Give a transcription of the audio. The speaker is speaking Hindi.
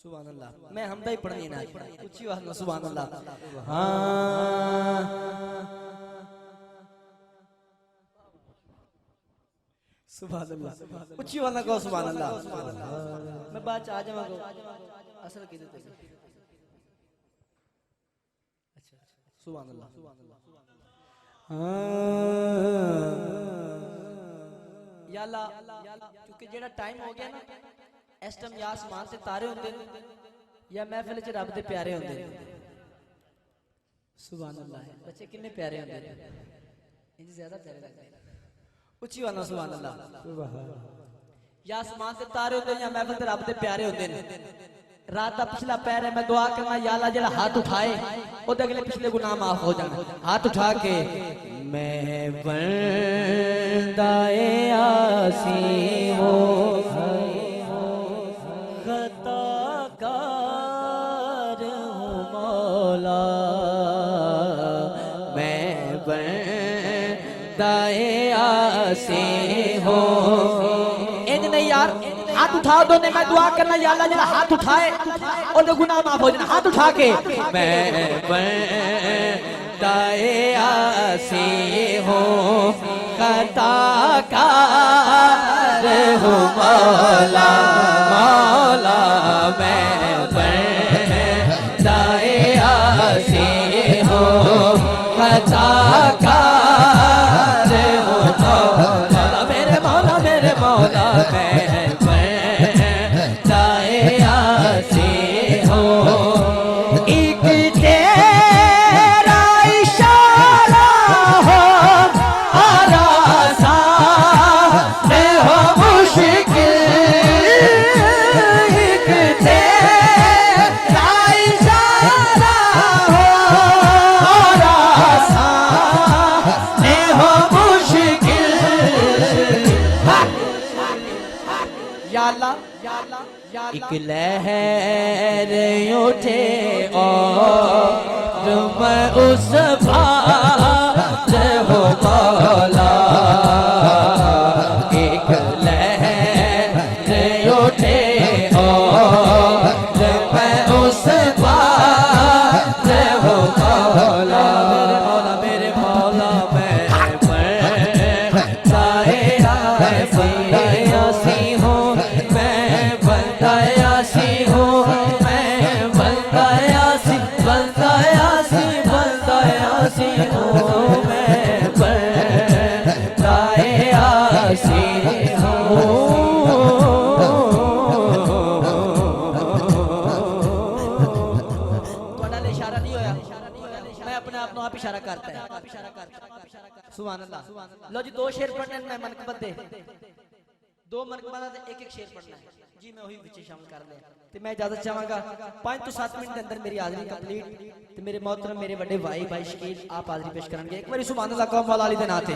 सुभान अल्लाह। मैं हमदा ही पढ़नी ना ऊंची आवाज में सुभान अल्लाह। सुभान अल्लाह ऊंची आवाज में कहो सुभान अल्लाह। मैं बाद आ जाऊंगा असल की देते अच्छा सुभान अल्लाह। या अल्लाह क्योंकि जेड़ा टाइम हो गया ना इस टाइम या आसमान से तारे होंगे या महफिल च रब दे प्यारे होंगे। सुभान अल्लाह बच्चे कितने प्यारे होंगे इनसे ज्यादा प्यारे लगते हैं ऊंची वाला सुभान अल्लाह। या आसमान से तारे होंगे या महफिल से रब दे प्यारे होंगे। रात का पिछला पैर है मैं दुआ करना या अल्लाह जेड़ा हाथ उठाए ओदे अगले पिछले गुनाह माफ हो जाए। हाथ उठा के मैं बंदाए आसी हो खताकार हूँ मौला। मैं बंदाए आसी हो इन नहीं यार हाथ उठाओ दोनों मैं दुआ करना या अल्लाह जरा हाथ उठाए और गुनाह माफ हो जाए। हाथ उठा के मैं बंदाए आसी हो खताकार हूँ मौला मौला। मैं बंदाए आसी हो खताकार हूँ मौला मेरे मौला मेरे मौला। मैं एक लहर उठे और मैं उस भाग हो मौला। एक लहर उठे और मैं उस भाग हो मौला। मेरे मौला मैं बंदाए आसी हूँ मैं बंदाए आसी हूँ मैं बंदाए आसी बंदाए आसी बंदाए आसी हूँ मैं बंदाए आसी हूँ। इशारा नहीं होया मैं अपने आप आप इशारा करता है। सुभान अल्लाह। लो जी दो शेर पढ़ने मैं मनकबत दे दो मनकबत एक एक शेर पढ़ना है जी मैं वही पीछे शामिल कर ले ते मैं इजाजत चाहांगा 5 to 7 मिनट के अंदर मेरी हाजिरी कंप्लीट ते मेरे मोहतरम मेरे बड़े भाई शकील आप हाजिरी पेश करेंगे। एक बार सुभान अल्लाह कहो मौला अली दे नाते।